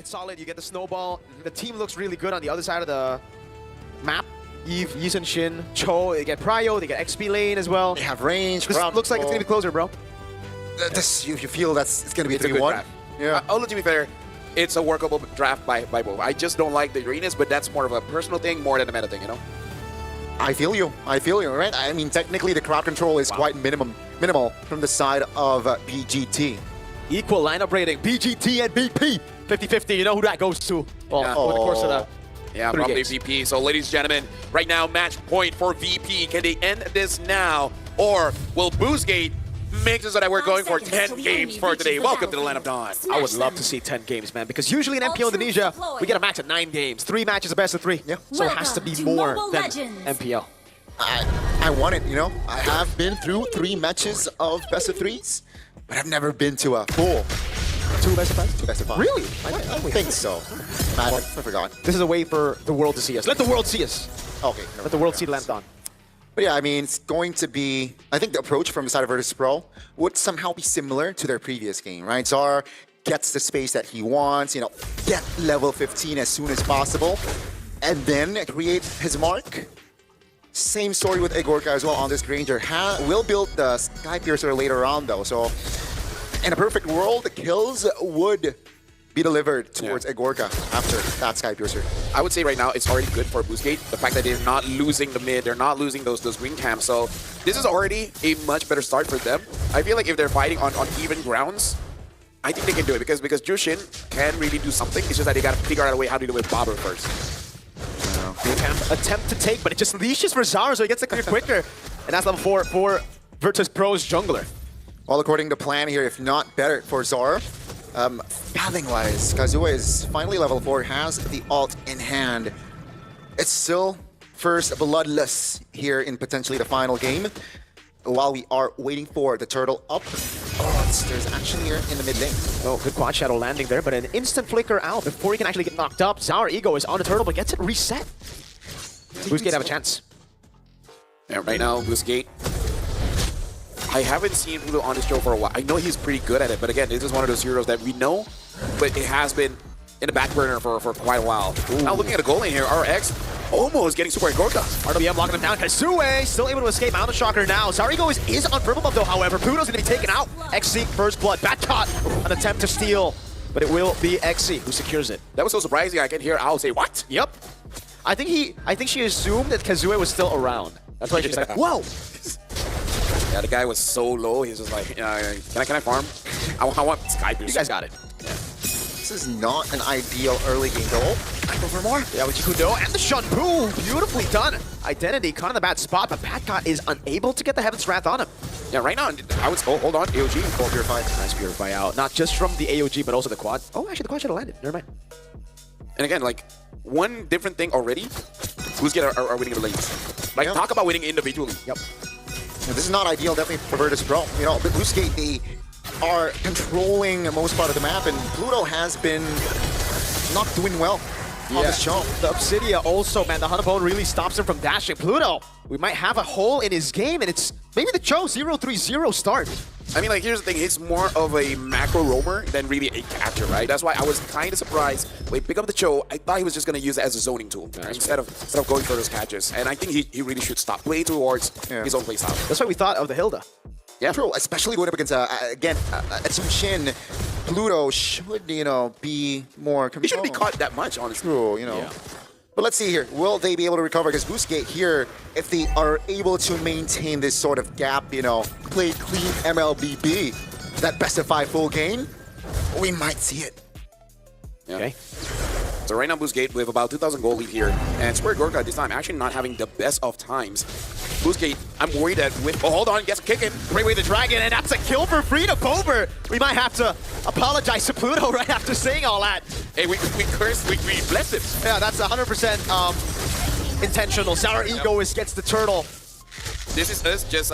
solid. You get the snowball. The team looks really good on the other side of the map. Eve, Yisun Shin, Cho, they get Prio, they get XP lane as well. They have range. This looks like it's going to be closer, bro. This, you feel it's going to be a 3-1. Yeah. Although, to be fair, it's a workable draft by both. I just don't like the arenas, but that's more of a personal thing more than a meta thing, you know? I feel you, right? I mean, technically, the crowd control is quite minimal from the side of BGT. Equal lineup rating, BGT and BP. 50-50, you know who that goes to. Well, over the course of the probably games. VP. So, ladies and gentlemen, right now, match point for VP. Can they end this now? Or will Boostgate make it so that we're going for 10 games for today? Welcome to the Land of Dawn. I would love to see 10 games, man, because usually in MPL Indonesia, we get a max of 9 games. 3 matches, a best of 3. Yeah. So it has to be more than MPL. I want it, you know? I have been through 3 matches of best of 3s, but I've never been to a full 2 best of 5? 2 best of 5. Really? I think so. Man, I forgot. This is a way for the world to see us. Let the world see us. Okay. Let the world see the Land of Dawn. But yeah, I mean, it's going to be, I think the approach from the side of Virtus.pro would somehow be similar to their previous game, right? Zar gets the space that he wants, you know, get level 15 as soon as possible, and then create his mark. Same story with Egorka as well on this Granger. Will build the Sky Piercer later on though, so in a perfect world, the kills would be delivered towards Egorka after that Sky Piercer. I would say right now it's already good for Boostgate. The fact that they're not losing the mid, they're not losing those green camps. So this is already a much better start for them. I feel like if they're fighting on even grounds, I think they can do it because Jushin can really do something. It's just that they got to figure out a way how to do it with Bobber first. Attempt to take, but it just leashes for Zara, so he gets the clear quicker. And that's level 4 for Virtus.pro's jungler. Well, according to plan here, if not better for Zara. Pathing-wise, Kazuya is finally level 4, has the ult in hand. It's still first bloodless here in potentially the final game. While we are waiting for the turtle up, there's action here in the mid lane. Oh, good quad shadow landing there, but an instant flicker out before he can actually get knocked up. Zara Ego is on the turtle, but gets it reset. Boostgate have a chance. Yeah, right now, Boostgate. I haven't seen Pluto on this show for a while. I know he's pretty good at it, but again, this is one of those heroes that we know, but it has been in the back burner for quite a while. Ooh. Now looking at the goal lane here, RX almost getting Super Egorka. RWM locking him down. Kazuya still able to escape out of Shocker now. Zarigo is on purple buff though, however. Pluto's going to be taken out. XC first blood. Bad caught. An attempt to steal, but it will be XC who secures it. That was so surprising. I can hear Al say, what? Yep. I think she assumed that Kazuya was still around. That's why she's like, whoa. Yeah, the guy was so low. He's just like, can I farm? I want Sky Piercer. You guys got it. Yeah. This is not an ideal early game goal. I go for more. Yeah, with Jikudo and the Shunpu. Beautifully done. Identity caught in the bad spot, but Badcott is unable to get the Heaven's Wrath on him. Yeah, right now, I would hold on. AOG. Full Purify. Nice Purify out. Not just from the AOG, but also the quad. Oh, actually, the quad should have landed. Never mind. And again, like, one different thing already, Boostgate are winning the lanes. Like, talk about winning individually. Yep. Yeah, this is not ideal, definitely for Virtus.pro. You know, but Boostgate, they are controlling most part of the map, and Pluto has been not doing well on this show. The Obsidia also, man, the Hunabone really stops him from dashing. Pluto, we might have a hole in his game, and it's maybe the Cho 0-3-0 start. I mean, like, here's the thing. He's more of a macro roamer than really a catcher, right? That's why I was kind of surprised when he picked up the Cho. I thought he was just going to use it as a zoning tool instead of going for those catches. And I think he really should stop playing towards his own playstyle. That's why we thought of the Hilda. Yeah, true. Especially going up against, again, Tsum Shin. Pluto should, you know, be more controlled. He shouldn't be caught that much, honestly. True, you know. Yeah. But let's see here. Will they be able to recover? Because Boostgate here, if they are able to maintain this sort of gap, you know, play clean MLBB, that best of 5 full game, we might see it. Yeah. Okay. So right now, Boostgate with about 2,000 gold lead here. And Square Gorka this time actually not having the best of times. Boostgate, I'm worried that with... Oh, hold on, gets a kick in. Bring away the dragon, and that's a kill for free to Bober. We might have to apologize to Pluto right after saying all that. Hey, we cursed, we blessed him. Yeah, that's 100% intentional. Sour Ego gets the turtle. This is us just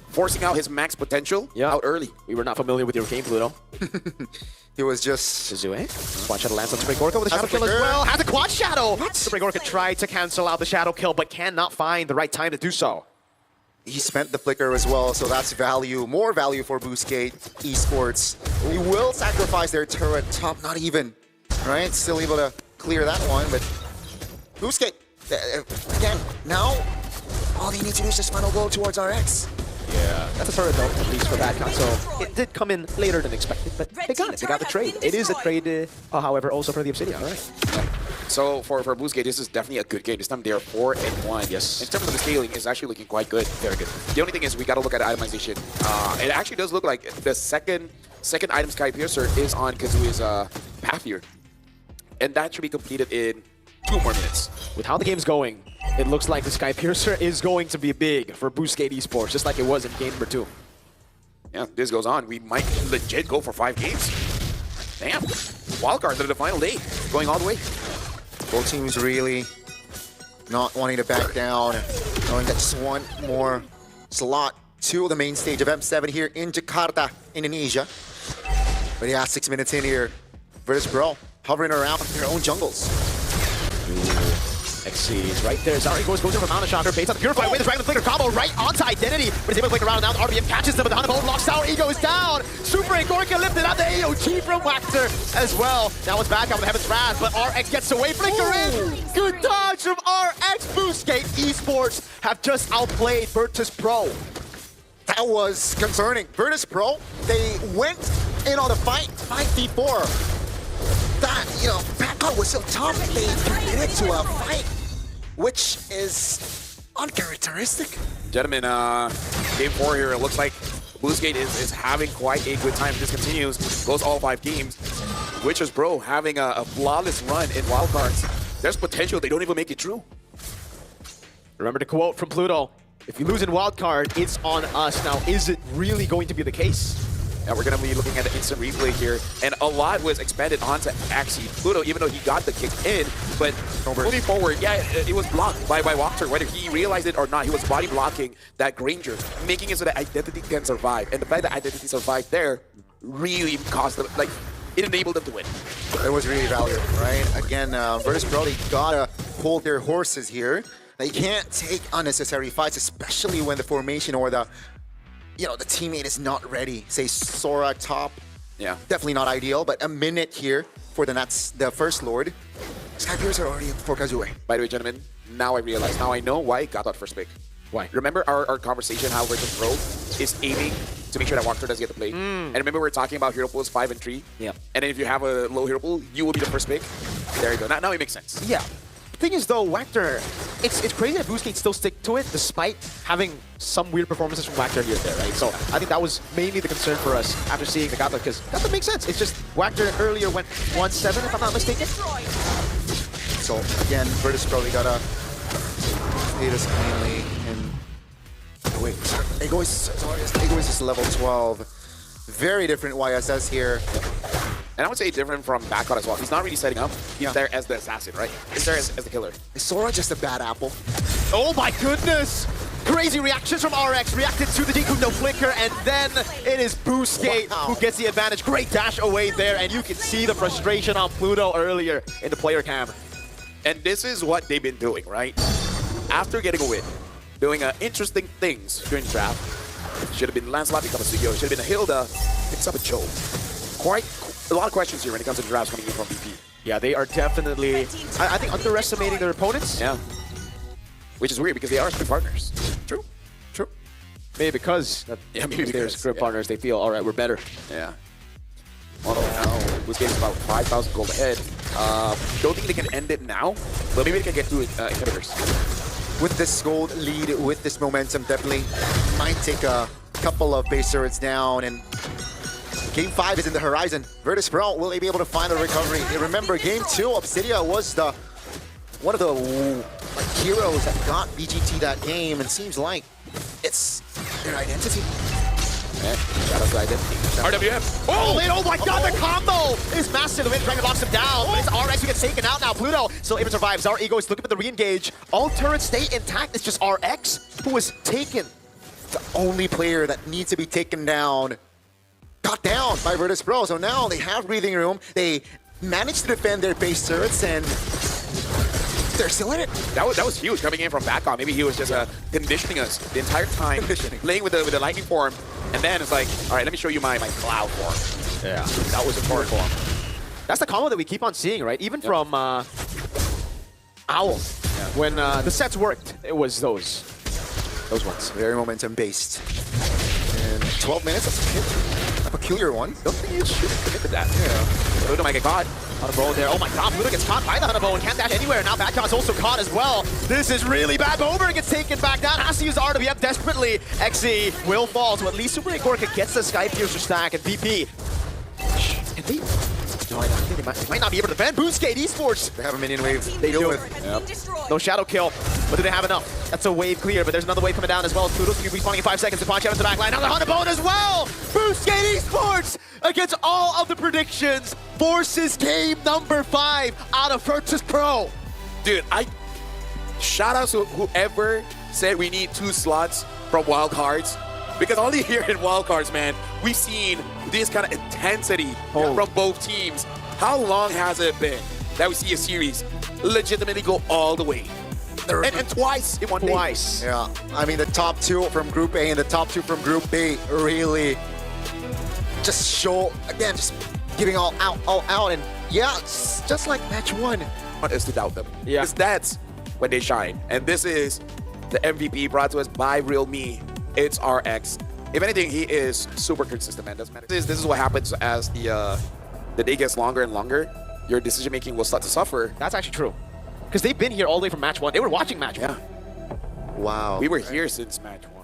forcing out his max potential out early. We were not familiar with your game, Pluto. It was just... Zizue. Quad Shadow lands on Super Gorka with a Shadow Kill as well. Has a Quad Shadow! What? Super Gorka tried to cancel out the Shadow Kill, but cannot find the right time to do so. he spent the flicker as well, so that's value, more value for Boostgate Esports. He will sacrifice their turret top, not even, right? Still able to clear that one, but Boostgate, again, now all they need to do is just final goal towards RX. Yeah, that's a turret though, at least for that console. It did come in later than expected, but they got it. They got the trade. It is a trade, however, also for the Obsidian. All right. So for Boostgate, this is definitely a good game. This time they are 4-1. Yes. In terms of the scaling, it's actually looking quite good. Very good. The only thing is we got to look at itemization. It actually does look like the second item Sky Piercer is on Kazui's path here. And that should be completed in 2 more minutes. With how the game's going, it looks like the Sky Piercer is going to be big for Boostgate Esports, just like it was in game number 2. Yeah, this goes on. We might legit go for 5 games. Damn. Wildcard to the final day. Going all the way. Both teams really not wanting to back down, knowing that just one more slot to the main stage of M7 here in Jakarta, Indonesia. But yeah, 6 minutes in here, Virtus.pro hovering around their own jungles. XC is right there. Zari goes in for Mountain Shocker, baits on the Purify with the Dragon Flicker combo right onto Identity, but he's able to flick around now. The RBM catches them with the Hunt of Hold, locks tower, Ego is down. Super and Gorka lifted out the AOG from Waxter as well. Now it's back up with Heaven's Wrath, but RX gets away. Flicker in. Good dodge from RX. Boostgate Esports have just outplayed Virtus.pro. That was concerning. Virtus.pro, they went in on the fight, 5v4. That, backcourt was so tough, they committed to a fight, which is uncharacteristic. Gentlemen, game 4 here, it looks like Boostgate is having quite a good time. If this continues, goes all 5 games. Virtus.pro having a flawless run in wildcards. There's potential they don't even make it through. Remember the quote from Pluto, if you lose in wildcard, it's on us. Now, is it really going to be the case? Now we're going to be looking at the instant replay here, and a lot was expanded onto Axie. Pluto, even though he got the kick in, but moving forward, yeah, it was blocked by Walker. Whether he realized it or not, he was body blocking that Granger, making it so that Identity can survive. And the fact that Identity survived there really caused them, like, it enabled them to win. It was really valuable, right? Again, Virtus.pro, they gotta hold their horses here. They can't take unnecessary fights, especially when the formation or the teammate is not ready. Say Sora top, yeah, definitely not ideal, but a minute here for the First Lord. Sky Piercer are already for Kazue. By the way, gentlemen, now I realize, now I know why I got that first pick. Why? Remember our conversation how Virtus.pro is aiming to make sure that Walker doesn't get the play? And remember we were talking about hero pools 5 and 3? Yeah. And then if you have a low hero pool, you will be the first pick. There you go. Now it makes sense. Yeah. The thing is, though, Wactor, it's crazy that Boostgate still stick to it despite having some weird performances from Wactor here and there, right? So I think that was mainly the concern for us after seeing the Gata, because Gata makes sense. It's just Wactor earlier went 1-7, if I'm not mistaken. So again, Virtus.pro, they gotta play this cleanly. And wait, Ego is just level 12. Very different YSS here. And I would say different from Backcott as well. He's not really setting up. He's there as the assassin, right? He's there as the killer. Is Sora just a bad apple? Oh my goodness! Crazy reactions from RX, reacted to the Deku no flicker, and then it is Boostgate who gets the advantage. Great dash away there, and you can see the frustration on Pluto earlier in the player cam. And this is what they've been doing, right? After getting a win, doing interesting things during the draft. Should have been Lancelot becomes a CEO. Should have been a Hilda, picks up a Joe. Quite a lot of questions here when it comes to the drafts coming in from BP. Yeah, they are definitely, I think, underestimating their opponents. Yeah. Which is weird because they are script partners. True. True. Maybe because they're script partners, they feel, all right, we're better. Yeah. Well, now, Boostgate is about 5,000 gold ahead. Don't think they can end it now, but maybe they can get through inhibitors. With this gold lead, with this momentum, definitely might take a couple of base turrets down, and Game 5 is in the horizon. Virtus.pro will they be able to find the recovery? Remember, Game 2, Obsidia was one of the heroes that got BGT that game, and seems like it's their identity. Shout out to Identity. RWF. Oh my god, the combo is massive. The Dragon locks him down, but it's RX who gets taken out now. Pluto still able to survive. Our Ego is looking at the re-engage. All turrets stay intact. It's just RX who was taken. The only player that needs to be taken down got down by Virtus.pro, so now they have breathing room. They managed to defend their base turrets, and they're still in it. That was huge coming in from back on. Maybe he was just conditioning us the entire time, playing with the lightning form, and then it's like, all right, let me show you my cloud form. Yeah, that was important for him. That's the combo that we keep on seeing, right? Even from Owl. Yeah. When the sets worked, it was those ones. Very momentum based. And 12 minutes, that's a peculiar one. Don't think you should commit to that. Yeah. Ludo might get caught. Honeybow there. Oh my god, Ludo gets caught by the Honeybow and can't dash anywhere. Now Badcon's also caught as well. This is really bad. Bober gets taken back down. Has to use RWF desperately. XE will fall, so at least Super Gorka gets the Sky Piercer stack and BP. Can they? No, I think they might not be able to defend. Boostgate Esports. They have a minion wave to deal with. No shadow kill, but do they have enough? That's a wave clear, but there's another wave coming down as well. Kudos will be respawning in 5 seconds to punch out of the back line. Now the Honeybow as well! Boostgate Esports against all of the predictions forces game number 5 out of Virtus.pro. Dude, shout out to whoever said we need 2 slots from wildcards. Because only here in wildcards, man, we've seen this kind of intensity from both teams. How long has it been that we see a series legitimately go all the way? And twice in one day. Twice. Yeah, I mean, the top 2 from Group A and the top 2 from Group B really just show, again, just giving all out. And yeah, it's just like match 1. What is to doubt them? Yeah. Because that's when they shine. And this is the MVP brought to us by Real Me. It's RX. If anything, he is super consistent, man. Doesn't matter. This is what happens as the day gets longer and longer. Your decision making will start to suffer. That's actually true. Because they've been here all the way from match 1. They were watching match 1. Yeah. Wow. We were here since match 1.